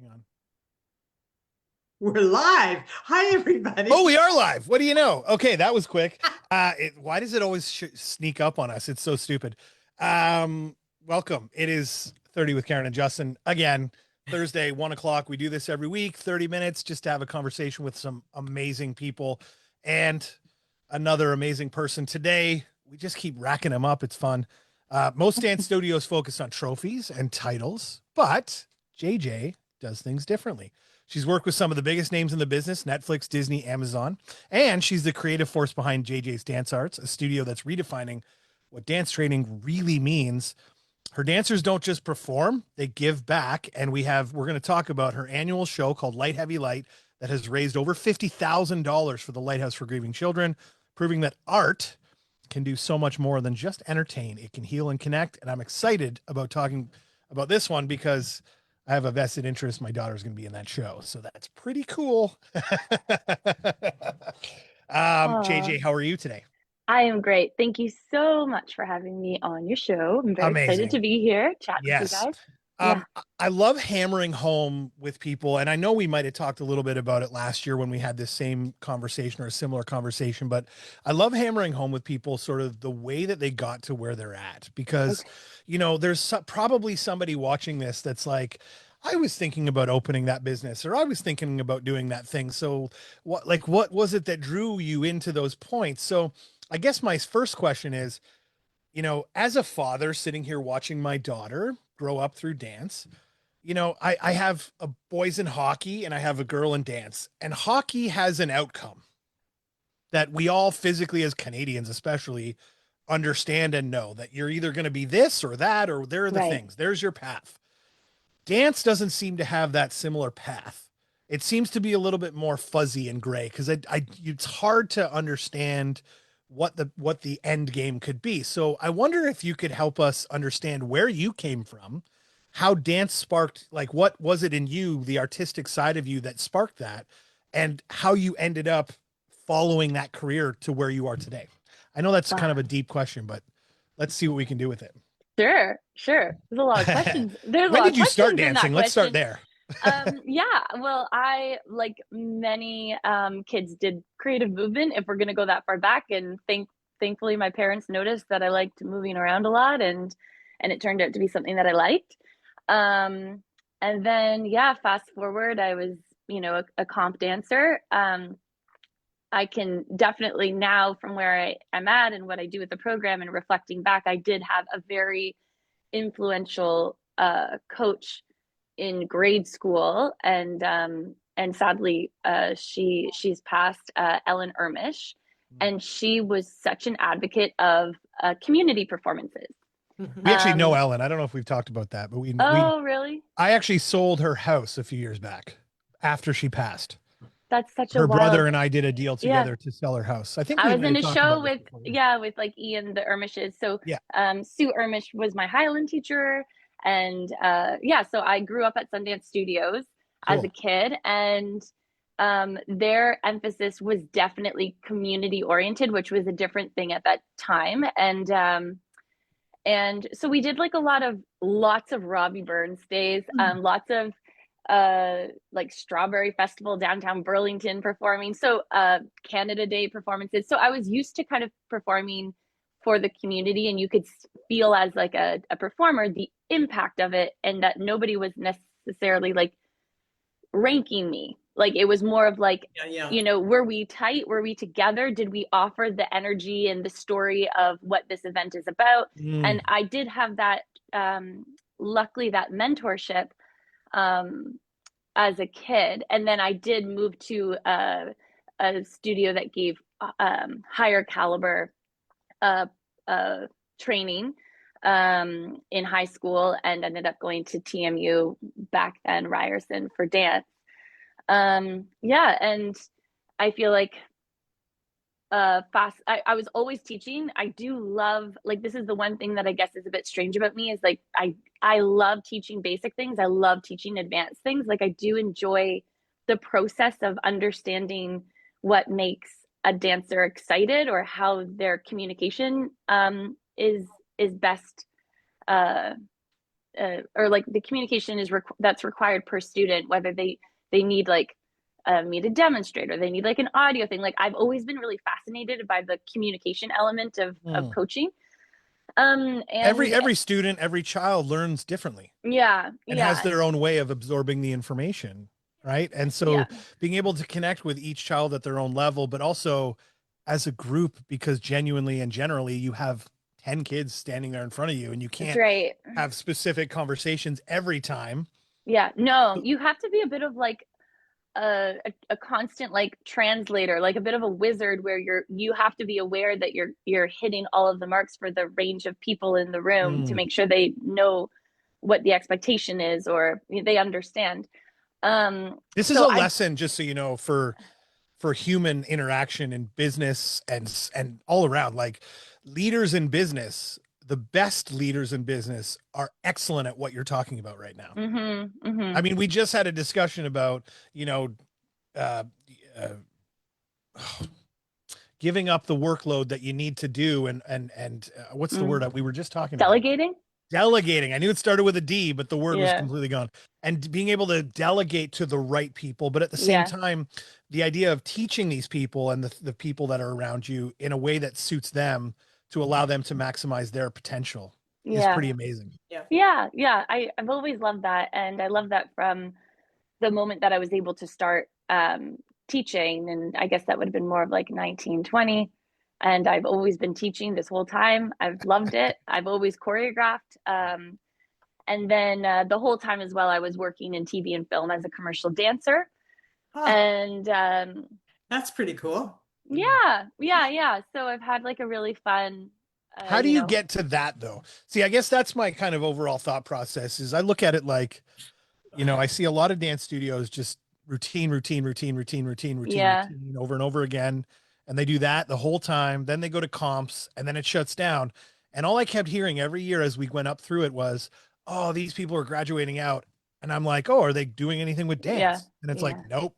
Hang on. We're live. Hi, everybody. Oh, we are live. What do you know? Okay, that was quick. Why does it always sneak up on us? It's so stupid. Welcome. It is 30 with Karen and Justin again. Thursday, 1 o'clock. We do this every week, 30 minutes, just to have a conversation with some amazing people and another amazing person. Today, we just keep racking them up. It's fun. Most dance studios focus on trophies and titles, but JJ does things differently. She's worked with some of the biggest names in the business: Netflix, Disney, Amazon, and she's the creative force behind JJ's Dance Arts, a studio that's redefining what dance training really means. Her dancers don't just perform, they give back. And we're going to talk about her annual show called Light Heavy Light that has raised over $50,000 for the Lighthouse for Grieving Children, proving that art can do so much more than just entertain. It can heal and connect. And I'm excited about talking about this one because I have a vested interest. My daughter's going to be in that show. So that's pretty cool. Oh, JJ, how are you today? I am great. Thank you so much for having me on your show. I'm very excited to Amazing. be here, chat with you Yes. guys. Yeah. I love hammering home with people, and I know we might have talked a little bit about it last year when we had this same conversation or a similar conversation, but I love hammering home with people sort of the way that they got to where they're at because, Okay. there's probably somebody watching this that's like, I was thinking about opening that business or I was thinking about doing that thing. So what was it that drew you into those points? So I guess my first question is, as a father sitting here watching my daughter grow up through dance, I have a boys in hockey and I have a girl in dance, and hockey has an outcome that we all physically, as Canadians especially, understand and know that you're either going to be this or that, or there are the Right. things, there's your path. Dance doesn't seem to have that similar path. It seems to be a little bit more fuzzy and gray because it's hard to understand what the end game could be. So I wonder if you could help us understand where you came from, how dance sparked, like what was it in you, the artistic side of you that sparked that, and how you ended up following that career to where you are today. I know that's Wow. kind of a deep question, but let's see what we can do with it. Sure. Sure. There's a lot of questions. There's a When lot of did you start questions in that dancing? Let's start question. there. Yeah. Well, I, like many kids, did creative movement, if we're gonna go that far back, and thankfully my parents noticed that I liked moving around a lot, and it turned out to be something that I liked. Um, and then yeah, fast forward, I was, a comp dancer. I can definitely now, from where I'm at and what I do with the program and reflecting back, I did have a very influential coach in grade school, and sadly, she's passed, Ellen Ermish, and she was such an advocate of community performances. We actually know Um, Ellen. I don't know if we've talked about that, but we oh, really? I actually sold her house a few years back after she passed. That's such a Her brother wild. and I did a deal Yeah, together to sell her house. I think we I was might in have a talked show about this with, before. Yeah. yeah, with like Ian the Ermishes. So Yeah. Sue Ermish was my Highland teacher, and yeah, so I grew up at Sundance Studios as a Cool. kid, and their emphasis was definitely community oriented, which was a different thing at that time, and so we did like lots of Robbie Burns days, lots of like Strawberry Festival downtown Burlington performing, so Canada Day performances. So I was used to kind of performing for the community, and you could feel as like a performer the impact of it, and that nobody was necessarily like ranking me. Like it was more of like, Yeah, yeah. were we tight? Were we together? Did we offer the energy and the story of what this event is about? Mm. And I did have that, luckily, that mentorship um, as a kid. And then I did move to a studio that gave higher caliber uh, uh, training in high school, and ended up going to TMU, back then Ryerson, for dance. Yeah, and I feel like I was always teaching. I do love, like, this is the one thing that I guess is a bit strange about me, is like I love teaching basic things. I love teaching advanced things. Like I do enjoy the process of understanding what makes a dancer excited, or how their communication is best uh or like the communication is that's required per student, whether they need like me to demonstrate or they need like an audio thing. Like I've always been really fascinated by the communication element of Mm. coaching. And Every student, every child learns differently yeah, and has yeah, their own way of absorbing the information, right? And yeah, so being able to connect with each child at their own level, but also as a group, because genuinely and generally you have 10 kids standing there in front of you and you that's can't right. have specific conversations every time. Yeah, no, you have to be a bit of like a constant like translator, like a bit of a wizard, where you have to be aware that you're hitting all of the marks for the range of people in the room to Mm. make sure they know what the expectation is or they understand. This is So a I lesson, just so you know, for human interaction in business and all around. Like leaders in business, the best leaders in business are excellent at what you're talking about right now. I mean, we just had a discussion about, you know, uh, uh, giving up the workload that you need to do, and what's the word mm, that we were just talking about? delegating. Delegating. I knew it started with a D, but the word was Yeah, completely gone. And being able to delegate to the right people, but at the same yeah, time, the idea of teaching these people and the people that are around you in a way that suits them to allow them to maximize their potential is yeah, pretty amazing. Yeah. yeah, yeah. I've always loved that, and I love that from the moment that I was able to start teaching. And I guess that would have been more of like 1920. And I've always been teaching this whole time. I've loved it. I've always choreographed. And then the whole time as well, I was working in TV and film as a commercial dancer. Huh. And That's pretty cool. yeah, yeah, yeah. So I've had like a really fun, How do you you know, get to that though? See, I guess that's my kind of overall thought process is I look at it like, you know, I see a lot of dance studios just yeah, routine over and over again. And they do that the whole time. Then they go to comps and then it shuts down. And all I kept hearing every year as we went up through it was, oh, these people are graduating out. And I'm like, oh, are they doing anything with yeah, dance? And it's like, yeah, nope.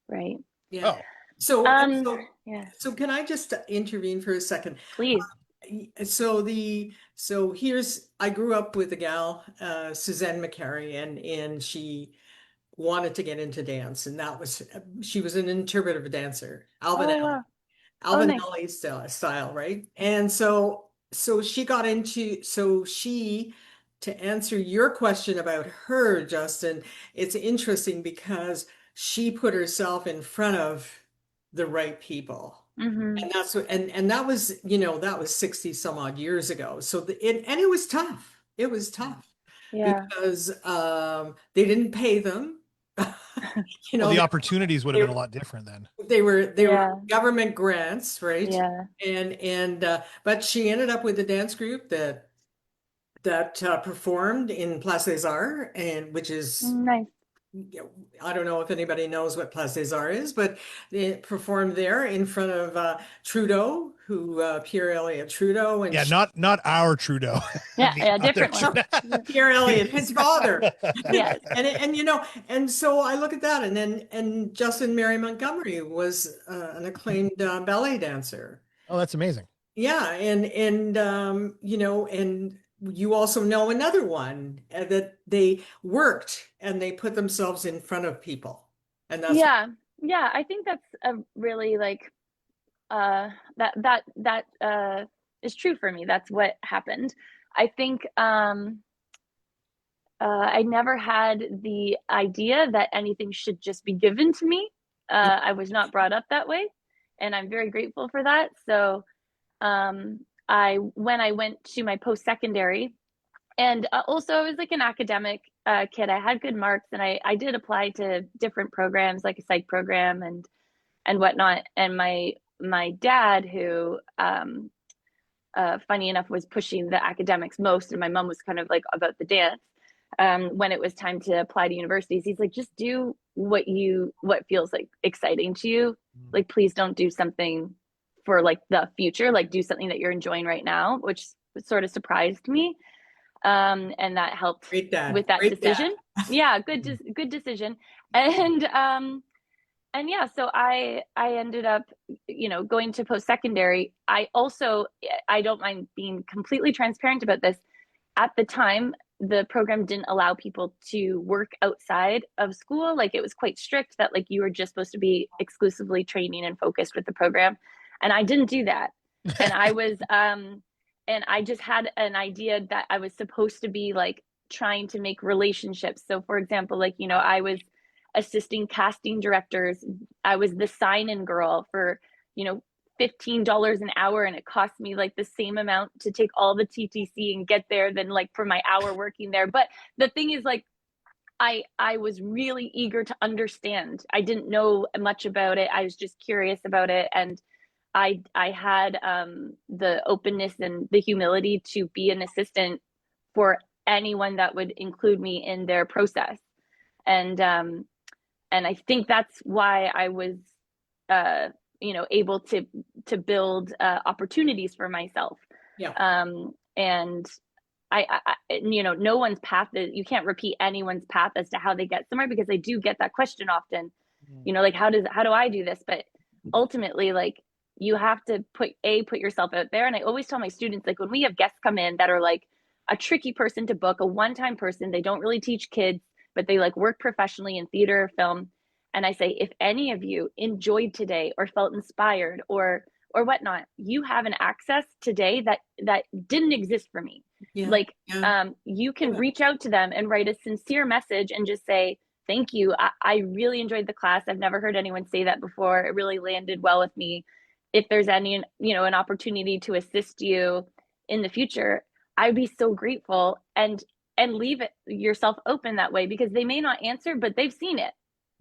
right. Yeah. Oh, So, Um, so, yeah, so can I just intervene for a second? please. So here's, I grew up with a gal, Suzanne McCary, and she wanted to get into dance, and she was an interpretive dancer, Oh, wow. Oh, Alvin nice. Alley style, right? And so she got into, so she, to answer your question about her, Justin, it's interesting because she put herself in front of the right people. Mm-hmm. And that's what, and that was, that was 60 some odd years ago. So and it was tough. It was tough Yeah. because they didn't pay them. You well, know, the opportunities would have they, been a lot different then. they were Yeah. government grants, right? Yeah. And but she ended up with a dance group that performed in Place des Arts, and which is, Nice. I don't know if anybody knows what Place des Arts is, but they performed there in front of Trudeau, Pierre Elliott Trudeau, and Yeah, not our Trudeau, Yeah. the Yeah. other Different one. Trudeau. Pierre Elliott, his father. Yes. And so I look at that, and Justin Mary Montgomery was an acclaimed ballet dancer. Oh, that's amazing. Yeah, and you also know another one that they worked and they put themselves in front of people, and that's Yeah. Yeah. I think that's a really like that is true for me. That's what happened. I think I never had the idea that anything should just be given to me. I was not brought up that way, and I'm very grateful for that. So I when I went to my post secondary, and also I was like an academic kid. I had good marks, and I did apply to different programs like a psych program and whatnot. And my dad, who funny enough was pushing the academics most, and my mom was kind of like about the dance. When it was time to apply to universities, he's like, just do what feels like exciting to you. Like, please don't do something for like the future. Like, do something that you're enjoying right now, which sort of surprised me. And that helped great dad, with that great dad. decision. Yeah, good decision. And yeah, so I ended up, going to post secondary. I don't mind being completely transparent about this. At the time, the program didn't allow people to work outside of school. Like it was quite strict that like you were just supposed to be exclusively training and focused with the program. And I didn't do that. And I was and I just had an idea that I was supposed to be like trying to make relationships. So for example, like, you know, I was assisting casting directors. I was the sign-in girl for, you know, $15 an hour, and it cost me like the same amount to take all the TTC and get there than like for my hour working there. But the thing is, like, I was really eager to understand. I didn't know much about it. I was just curious about it, and I had the openness and the humility to be an assistant for anyone that would include me in their process. And I think that's why I was you know, able to build opportunities for myself. Yeah. And you know, no one's path is, you can't repeat anyone's path as to how they get somewhere, because I do get that question often, you know, like how do I do this? But ultimately, like, you have to put yourself out there. And I always tell my students, like, when we have guests come in that are like a tricky person to book, a one-time person, they don't really teach kids, but they like work professionally in theater or film. And I say, if any of you enjoyed today or felt inspired or whatnot, you have an access today that didn't exist for me. Yeah. Like, Yeah. you can Yeah. reach out to them and write a sincere message and just say, thank you. I really enjoyed the class. I've never heard anyone say that before. It really landed well with me. If there's any, you know, an opportunity to assist you in the future, I'd be so grateful. And leave it yourself open that way, because they may not answer, but they've seen it.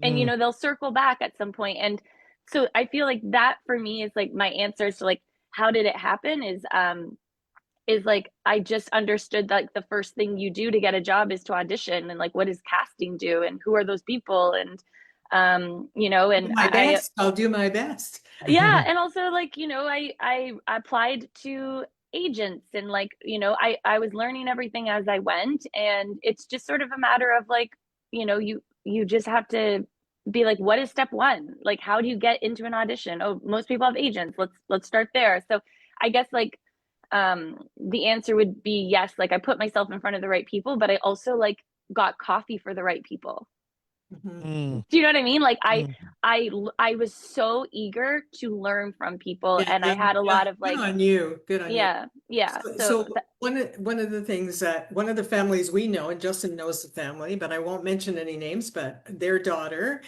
And, you know, they'll circle back at some point. And so I feel like that for me is like my answers to like, how did it happen is like, I just understood like the first thing you do to get a job is to audition, and like, what does casting do, and who are those people? And, you know, and I'll do my best. yeah. And also, like, you know, I applied to agents, and like, you know, I was learning everything as I went. And it's just sort of a matter of like, you know, you just have to be like, what is step one? Like, how do you get into an audition? Oh, most people have agents. Let's start there. So I guess like, the answer would be yes. Like, I put myself in front of the right people, but I also like got coffee for the right people. Mhm. Do you know what I mean? Like, Mm. I was so eager to learn from people, Yeah, and I had a yeah. lot of Good like, on you. Good on you. yeah. So one of the things that one of the families we know, and Justin knows the family, but I won't mention any names, but their daughter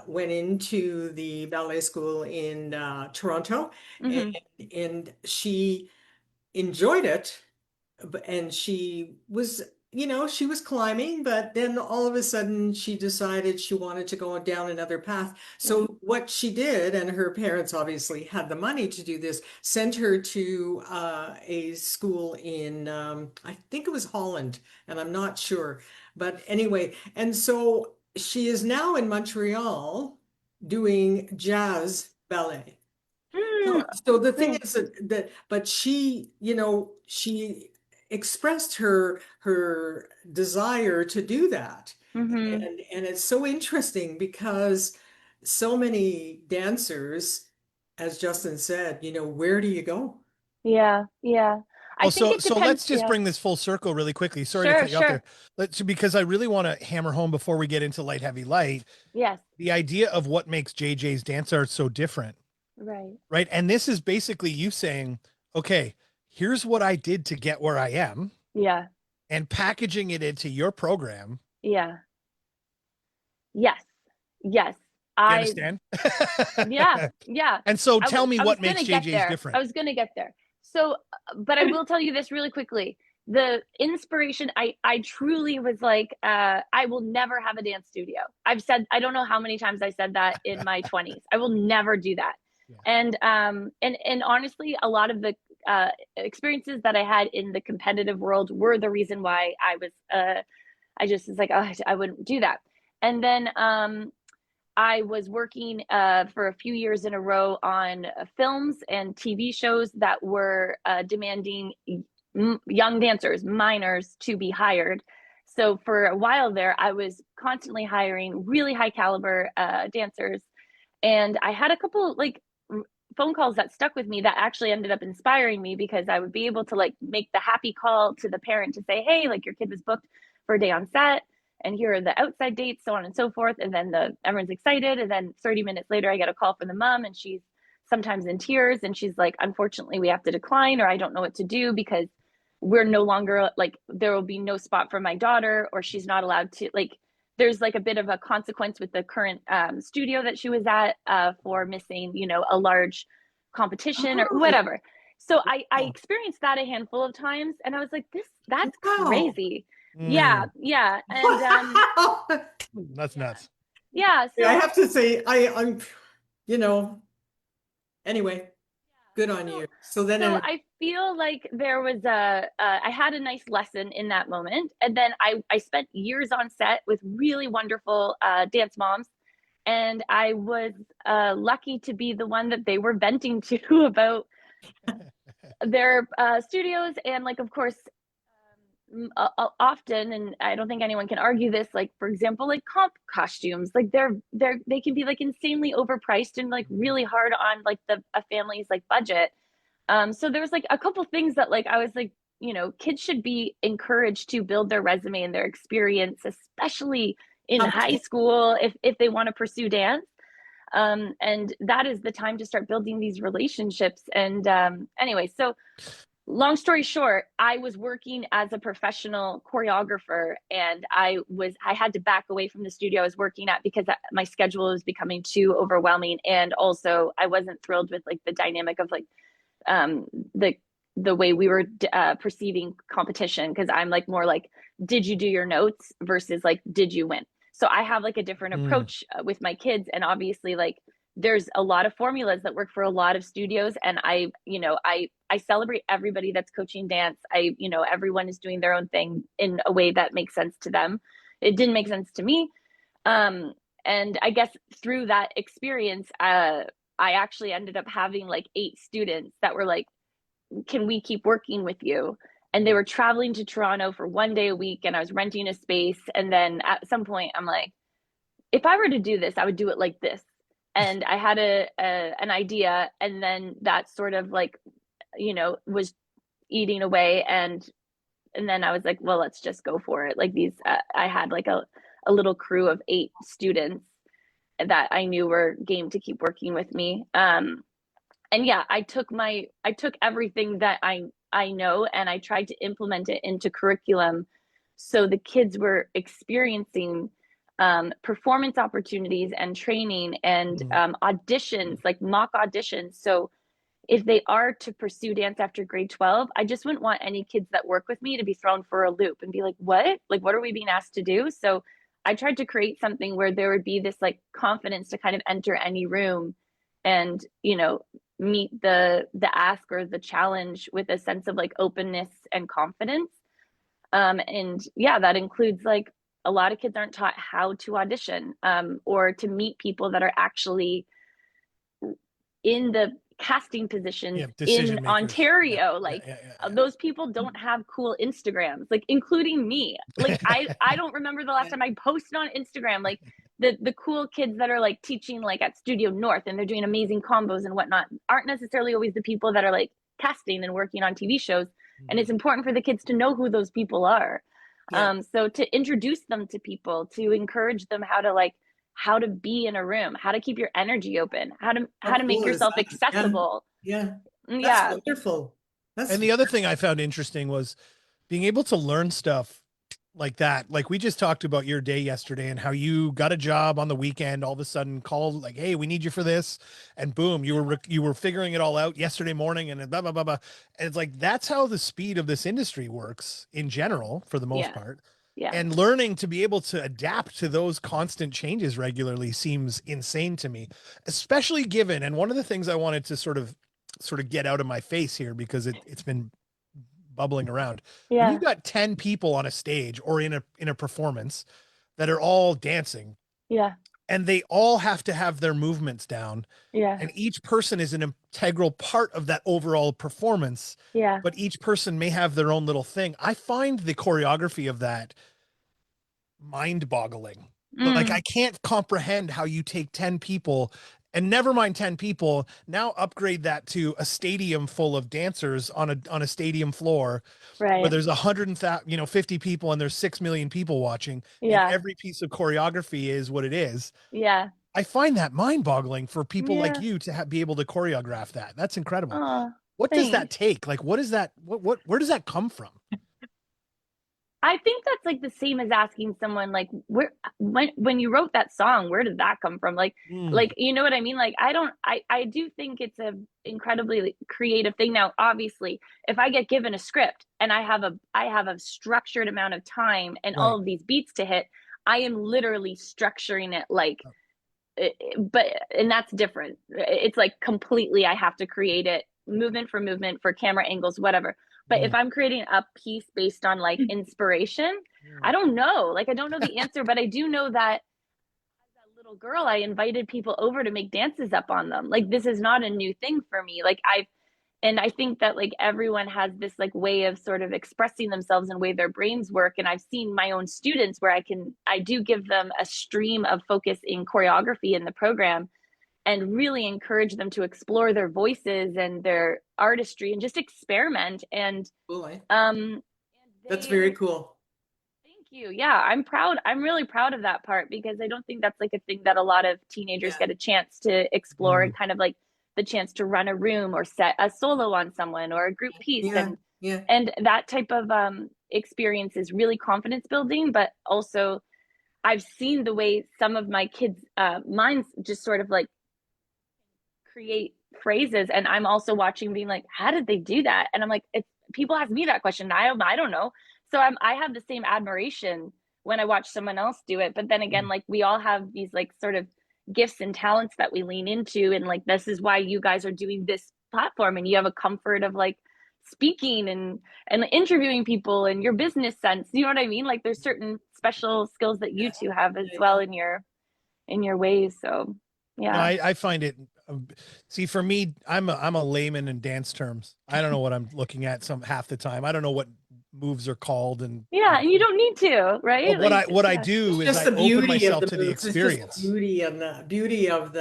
went into the ballet school in Toronto, and, hmm and she enjoyed it, and she was, you know, she was climbing, but then all of a sudden she decided she wanted to go down another path. yeah. So what she did, and her parents obviously had the money to do this, sent her to a school in, I think it was Holland, and I'm not sure. But anyway, and so she is now in Montreal doing jazz ballet. Mm, So the thing great. is but she, you know, she expressed her desire to do that. hmm And it's so interesting because so many dancers, as Justin said, you know, where do you go? Yeah, yeah. I Well, think it so depends. let's just Yeah, bring this full circle really quickly. Sorry to sure, cut you off there. sure. Because I really want to hammer home before we get into light, heavy, light, Yes, the idea of what makes JJ's dance art so different, right. right? And this is basically you saying, okay, here's what I did to get where I am, Yeah, and packaging it into your program. yeah, yes, yes. You I understand? Yeah, yeah. And so tell me I was what makes gonna get JJ's there. I different. was gonna get there. So, but I will tell you this really quickly. The inspiration, I truly was like, I will never have a dance studio. I've said, I don't know how many times I said that in my 20s. I will never do that. Yeah. And honestly, a lot of the experiences that I had in the competitive world were the reason why I just was like, oh, I wouldn't do that. And then I was working for a few years in a row on films and TV shows that were demanding young dancers, minors, to be hired. So for a while there, I was constantly hiring really high caliber dancers. And I had a couple like phone calls that stuck with me that actually ended up inspiring me, because I would be able to like make the happy call to the parent to say, hey, like your kid was booked for a day on set, and here are the outside dates, so on and so forth. And then everyone's excited. And then 30 minutes later, I get a call from the mom, and she's sometimes in tears. And she's like, unfortunately, we have to decline, or I don't know what to do, because we're no longer like, there will be no spot for my daughter, or she's not allowed to, like, there's like a bit of a consequence with the current studio that she was at for missing, you know, a large competition or whatever. So I experienced that a handful of times, and I was like, that's crazy. Yeah. And Wow. That's nuts. yeah. So I have to say, I'm, you know, anyway, good on you. So then so I feel like there was I had a nice lesson in that moment. And then I spent years on set with really wonderful dance moms. And I was lucky to be the one that they were venting to about their studios. And like, of course, often, and I don't think anyone can argue this, like for example, like comp costumes, like they can be like insanely overpriced and like really hard on like a family's like budget. So there was like a couple things that like I was like, you know, kids should be encouraged to build their resume and their experience, especially in high school, if they want to pursue dance. And that is the time to start building these relationships. And anyway, so long story short, I was working as a professional choreographer, and I had to back away from the studio I was working at because my schedule was becoming too overwhelming. And also I wasn't thrilled with like the dynamic of like the way we were perceiving competition, because I'm like more like, did you do your notes versus like, did you win? So I have like a different approach with my kids. And obviously like there's a lot of formulas that work for a lot of studios, and I celebrate everybody that's coaching dance. Everyone is doing their own thing in a way that makes sense to them. It didn't make sense to me. And I guess through that experience, I actually ended up having like 8 students that were like, can we keep working with you? And they were traveling to Toronto for 1 day a week, and I was renting a space. And then at some point I'm like, if I were to do this, I would do it like this. And I had an idea, and then that sort of like, was eating away. And then I was like, well, let's just go for it. Like I had like a little crew of 8 students that I knew were game to keep working with me. And yeah, I took everything that I know, and I tried to implement it into curriculum. So the kids were experiencing performance opportunities and training and auditions, like mock auditions. So if they are to pursue dance after grade 12, I just wouldn't want any kids that work with me to be thrown for a loop and be like, what? Like, what are we being asked to do? So I tried to create something where there would be this like confidence to kind of enter any room and, meet the ask or the challenge with a sense of like openness and confidence. And yeah, that includes like a lot of kids aren't taught how to audition or to meet people that are actually in the casting positions in Ontario. Those people don't have cool Instagrams, like including me. Like I don't remember the last time I posted on Instagram. Like the cool kids that are like teaching like at Studio North and they're doing amazing combos and whatnot aren't necessarily always the people that are like casting and working on TV shows. And it's important for the kids to know who those people are. So to introduce them to people, to encourage them how to be in a room, how to keep your energy open, how to make yourself accessible. That's wonderful. And the other thing I found interesting was being able to learn stuff like that. Like we just talked about your day yesterday and how you got a job on the weekend, all of a sudden called like, hey, we need you for this. And boom, you were figuring it all out yesterday morning and blah, blah, blah, blah. And it's like, that's how the speed of this industry works in general, for the most part. Yeah. And learning to be able to adapt to those constant changes regularly seems insane to me, especially given, and one of the things I wanted to sort of get out of my face here, because it's been bubbling around. Yeah. When you've got 10 people on a stage or in a performance that are all dancing. Yeah. And they all have to have their movements down. Yeah. And each person is an integral part of that overall performance. Yeah. But each person may have their own little thing. I find the choreography of that mind-boggling. Like I can't comprehend how you take 10 people And never mind 10 people, now upgrade that to a stadium full of dancers on a stadium floor where Right. there's 50 people and there's 6 million people watching, and Yeah. every piece of choreography is what it is. Yeah. I find that mind-boggling for people like Yeah. you to be able to choreograph that. That's incredible. Oh, What does that thanks. take? Like, what is that? Where does that come from? I think that's like the same as asking someone like where when you wrote that song, where did that come from? Mm, Like you know what I mean? Like I do think it's a incredibly creative thing. Now, obviously, if I get given a script and I have a structured amount of time and all right. of these beats to hit, I am literally structuring it like but and that's different. It's like completely I have to create it movement for camera angles, whatever. But if Mm, I'm creating a piece based on like inspiration, mm, I don't know. Like I don't know the answer, but I do know that as a little girl, I invited people over to make dances up on them. Like this is not a new thing for me. And I think that like everyone has this like way of sort of expressing themselves and way their brains work. And I've seen my own students where I do give them a stream of focus in choreography in the program and really encourage them to explore their voices and their artistry and just experiment. And Cool, eh? um, That's they, very cool. thank you. Yeah, I'm proud. I'm really proud of that part because I don't think that's like a thing that a lot of teenagers Yeah. get a chance to explore mm, and kind of like the chance to run a room or set a solo on someone or a group piece Yeah. Yeah. and that type of experience is really confidence building, but also I've seen the way some of my kids minds just sort of like create phrases, and I'm also watching being like how did they do that, and I'm like it's people ask me that question, I don't know. So I have the same admiration when I watch someone else do it, but then again mm. like we all have these like sort of gifts and talents that we lean into, and like this is why you guys are doing this platform and you have a comfort of like speaking and interviewing people and your business sense, you know what I mean? Like there's certain special skills that you two have as Yeah. well Yeah. in your ways. So No, yeah. I find it. See, for me, I'm a layman in dance terms. I don't know what I'm looking at some half the time. I don't know what moves are called, Yeah, and you don't need to, but right? what Like I yeah. do It's is just I the open beauty of myself the to the moves. It's just the experience. beauty and the beauty of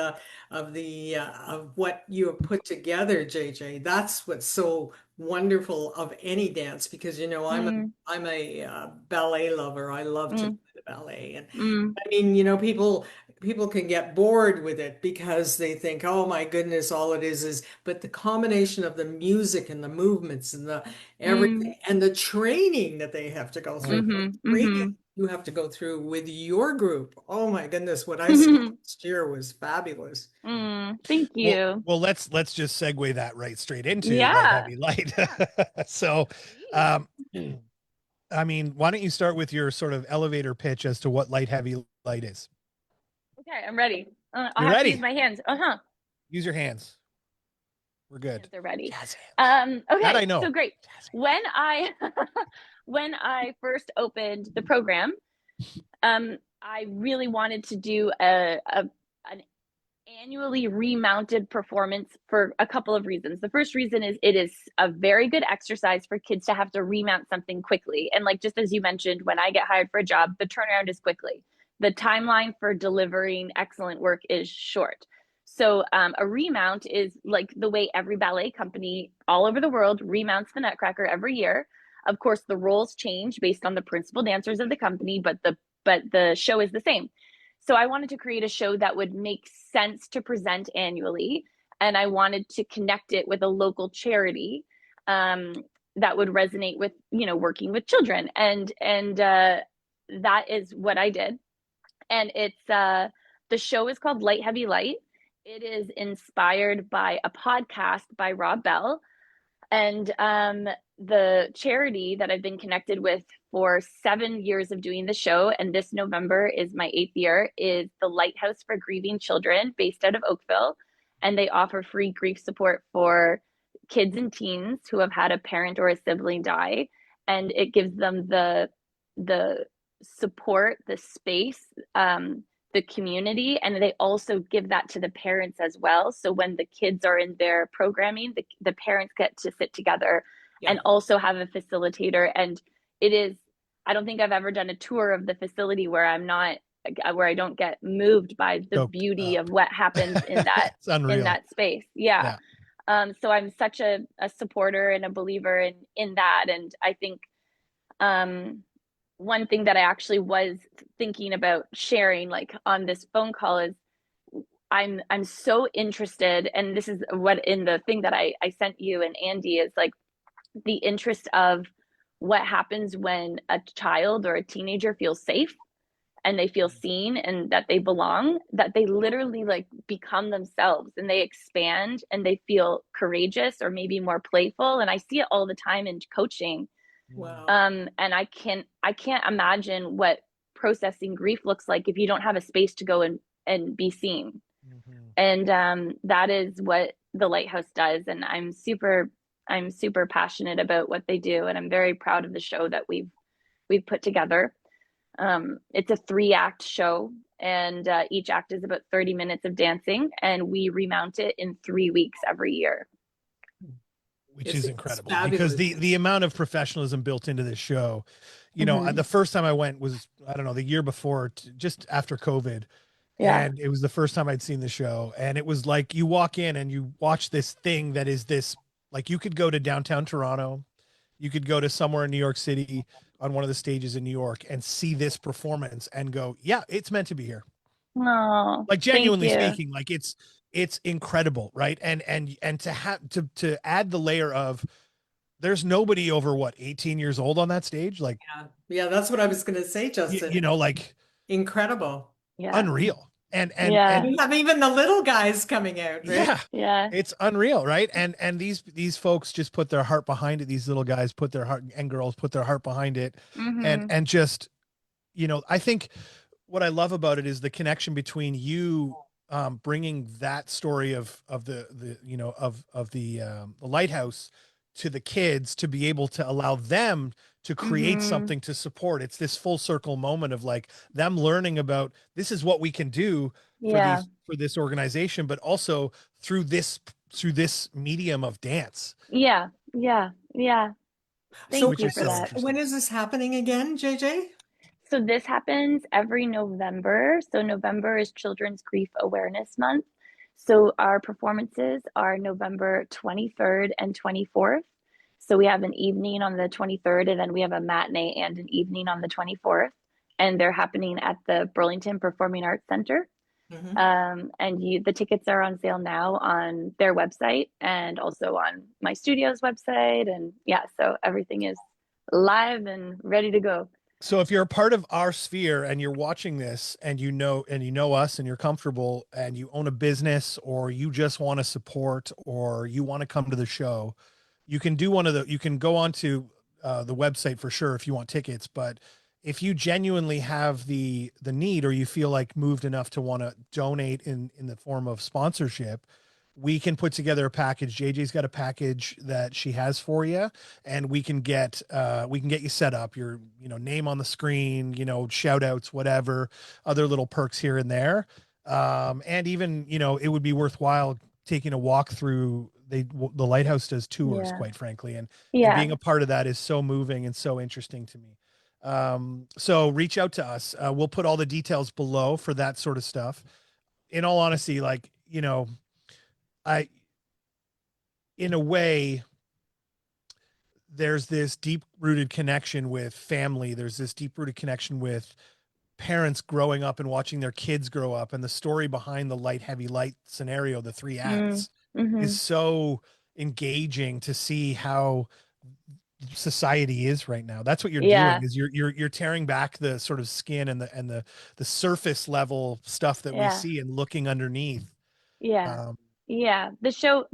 of what you have put together, JJ. That's what's so wonderful of any dance because you know Mm, I'm a ballet lover. I love to do mm, the ballet, and mm, I mean, you know, people can get bored with it because they think, oh my goodness, all it is, but the combination of the music and the movements and the mm, everything and the training that they have to go through, the mm-hmm, training mm-hmm. you have to go through with your group. Oh my goodness, what I saw last year was fabulous. Thank you. Let's just segue that right straight into light, Yeah. heavy, light. So, Sweet. um, I mean, why don't you start with your sort of elevator pitch as to what light, heavy, light is? Okay, I'm ready. I'll You're have to use ready. my hands. Uh-huh. Use your hands. We're good. Hands are ready. Jazz hands. That I Okay, know. so great. Jazz hands. When I when I first opened the program, I really wanted to do an annually remounted performance for a couple of reasons. The first reason is it is a very good exercise for kids to have to remount something quickly. And like just as you mentioned, when I get hired for a job, the turnaround is quickly. The timeline for delivering excellent work is short. So a remount is like the way every ballet company all over the world remounts the Nutcracker every year. Of course, the roles change based on the principal dancers of the company, but the show is the same. So I wanted to create a show that would make sense to present annually, and I wanted to connect it with a local charity um, that would resonate with working with children, and that is what I did. And it's the show is called Light Heavy Light. It is inspired by a podcast by Rob Bell, and the charity that I've been connected with for 7 years of doing the show, and this November is my 8th year, is the Lighthouse for Grieving Children based out of Oakville. And they offer free grief support for kids and teens who have had a parent or a sibling die. And it gives them the support, the space, the community, and they also give that to the parents as well. So when the kids are in their programming, the parents get to sit together Yeah. and also have a facilitator. And it is, I don't think I've ever done a tour of the facility where I'm not where I don't get moved by the Choked beauty up. of what happens It's in unreal. that space. Yeah. Yeah. So I'm such a supporter and a believer in that. And I think um, one thing that I actually was thinking about sharing, like on this phone call, is I'm so interested, and this is what in the thing that I sent you and Andy is like the interest of what happens when a child or a teenager feels safe and they feel seen and that they belong, that they literally like become themselves and they expand and they feel courageous or maybe more playful. And I see it all the time in coaching. Mm. Wow. And I can't imagine what processing grief looks like if you don't have a space to go and be seen. Mhm. And that is what the Lighthouse does. And I'm super passionate about what they do, and I'm very proud of the show that we've put together. It's a 3-act show, and each act is about 30 minutes of dancing, and we remount it in 3 weeks every year. Which is It's incredible because fabulous. the amount of professionalism built into this show, Mm-hmm. the first time I went was, I don't know, the year before, just after COVID. Yeah. And it was the first time I'd seen the show. And it was like, you walk in and you watch this thing that is this, like, you could go to downtown Toronto, you could go to somewhere in New York City on one of the stages in New York and see this performance and go, yeah, it's meant to be here. Oh, Like, thank genuinely you. speaking, like it's incredible, right? And to have to add the layer of, there's nobody over what, 18 years old on that stage, like, Yeah. Yeah, that's what I was going to say, Justin. like, Incredible. Yeah. unreal. And Yeah. You have even the little guys coming out, right? yeah, Yeah. it's unreal, right? And these folks just put their heart behind it. These little guys put their heart, and girls put their heart behind it. and Mm-hmm. and just, I think what I love about it is the connection between you, bringing that story of the the lighthouse to the kids, to be able to allow them to create Mm-hmm. something to support. It's this full circle moment of like them learning about, this is what we can do for Yeah. these, for this organization, but also through this medium of dance, Yeah. Yeah. Yeah. So Thank which you is for so that. when interesting. is this happening again, JJ? So this happens every November. So November is Children's Grief Awareness Month. So our performances are November 23rd and 24th. So we have an evening on the 23rd, and then we have a matinee and an evening on the 24th. And they're happening at the Burlington Performing Arts Center. Hmm. And the tickets are on sale now on their website and also on my studio's website. And yeah, so everything is live and ready to go. So if you're a part of our sphere and you're watching this, and you know us and you're comfortable and you own a business, or you just want to support, or you want to come to the show, you can do you can go on to the website for sure if you want tickets. But if you genuinely have the need, or you feel like moved enough to want to donate in the form of sponsorship, we can put together a package. JJ's got a package that she has for you, and we can get you set up, your name on the screen, shout outs, whatever, other little perks here and there. And even, it would be worthwhile taking a walk through. The Lighthouse does tours, Yeah. quite frankly, and Yeah. being a part of that is so moving and so interesting to me. So reach out to us. We'll put all the details below for that sort of stuff. In all honesty, like, I, in a way, there's this deep rooted connection with family. There's this deep rooted connection with parents growing up and watching their kids grow up. And the story behind the light, heavy, light scenario, the 3 acts, is Mm-hmm. so engaging to see how society is right now. That's what you're Yeah. doing, is you're tearing back the sort of skin and the surface level stuff that we Yeah. see, and looking underneath. Yeah. Um, Yeah. The show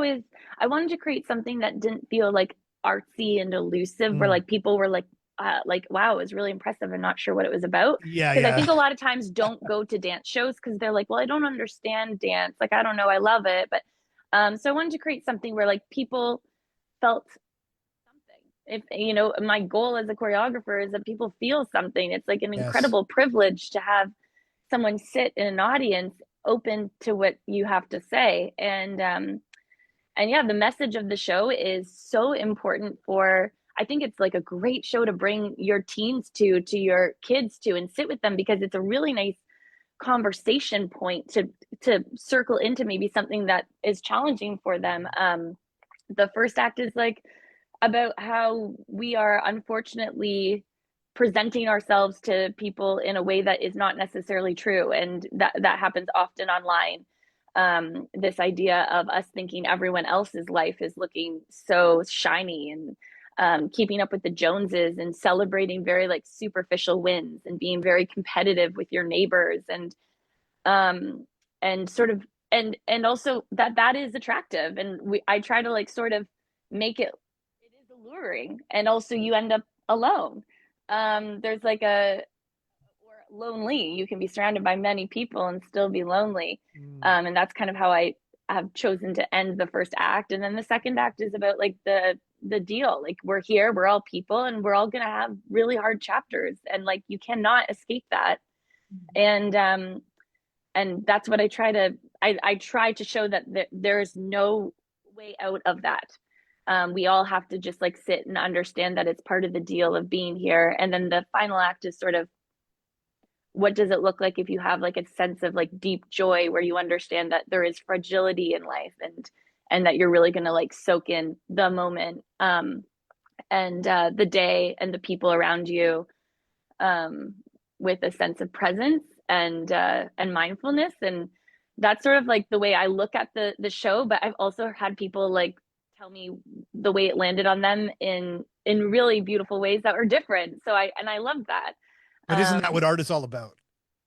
is, I wanted to create something that didn't feel like artsy and elusive, where mm, like people were like, wow, it was really impressive and not sure what it was about. yeah, Because I yeah. think a lot of times don't go to dance shows because they're like, well, I don't understand dance. Like, I don't know, I love it. But so I wanted to create something where like people felt something. If my goal as a choreographer is that people feel something. It's like an Yes. incredible privilege to have someone sit in an audience open to what you have to say. And yeah, the message of the show is so important for, I think it's like a great show to bring your teens to your kids to, and sit with them, because it's a really nice conversation point to circle into maybe something that is challenging for them. The first act is like about how we are unfortunately presenting ourselves to people in a way that is not necessarily true, and that happens often online. This idea of us thinking everyone else's life is looking so shiny, and keeping up with the Joneses, and celebrating very like superficial wins, and being very competitive with your neighbors, and sort of, and also that is attractive, and I try to like sort of make it is alluring, and also you end up alone. There's like a, or lonely, you can be surrounded by many people and still be lonely. And that's kind of how I have chosen to end the first act. And then the second act is about like the deal, like we're here, we're all people, and we're all gonna have really hard chapters, and like you cannot escape that. And that's what I try to, I try to show that there's no way out of that. We all have to just like sit and understand that it's part of the deal of being here. And then the final act is sort of, what does it look like if you have like a sense of like deep joy, where you understand that there is fragility in life, and that you're really going to like soak in the moment, and the day and the people around you, with a sense of presence and mindfulness. And that's sort of like the way I look at the show. But I've also had people like tell me the way it landed on them in really beautiful ways that are different. So I love that. But isn't that what art is all about?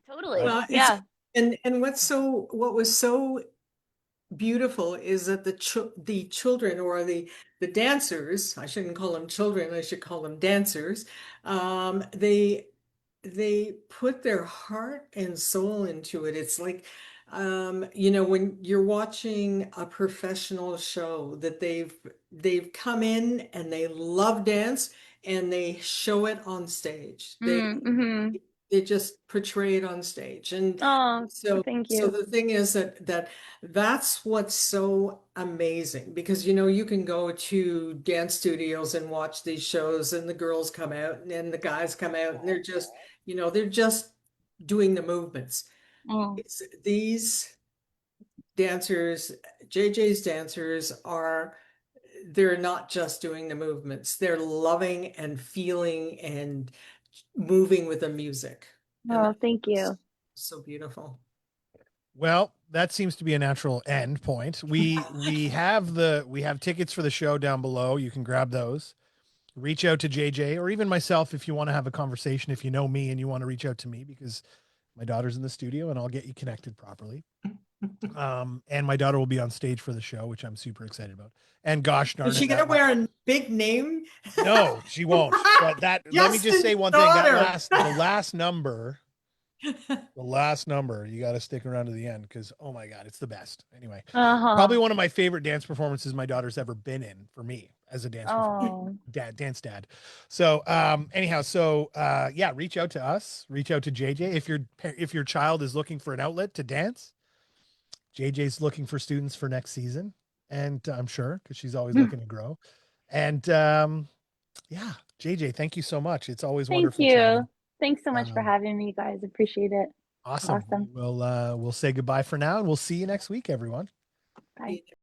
Totally. Well, Yeah. and what was so beautiful is that the children, or the dancers, I shouldn't call them children, I should call them dancers, they put their heart and soul into it. It's like, when you're watching a professional show, that they've come in and they love dance, and they show it on stage. Mm-hmm. They just portray it on stage. And Oh, so thank so you. the thing is that's what's so amazing, because you can go to dance studios and watch these shows, and the girls come out and the guys come out, and they're just doing the movements. Mm. These dancers, JJ's dancers, they're not just doing the movements, they're loving and feeling and moving with the music. And Oh, thank that's you. so beautiful. Well, that seems to be a natural end point. We have tickets for the show down below. You can grab those. Reach out to JJ, or even myself if you want to have a conversation, if you know me and you want to reach out to me, because my daughter's in the studio and I'll get you connected properly. And my daughter will be on stage for the show, which I'm super excited about. And gosh darn Is she it, gonna wear a big name? no, she won't. But let me just say one thing. The last number, you got to stick around to the end, because oh my god, it's the best. Anyway, probably Uh-huh. one of my favorite dance performances my daughter's ever been in, for me, as a dance performer. Oh, Dance dad. So anyhow, yeah, reach out to us, reach out to JJ if your child is looking for an outlet to dance. JJ's looking for students for next season, and I'm sure, because she's always looking to grow. And yeah, JJ, thank you so much. It's always thank wonderful you. chatting. Thanks so much for Um, having me, guys. Appreciate it. awesome. Awesome. We'll say goodbye for now, and we'll see you next week, everyone. Bye.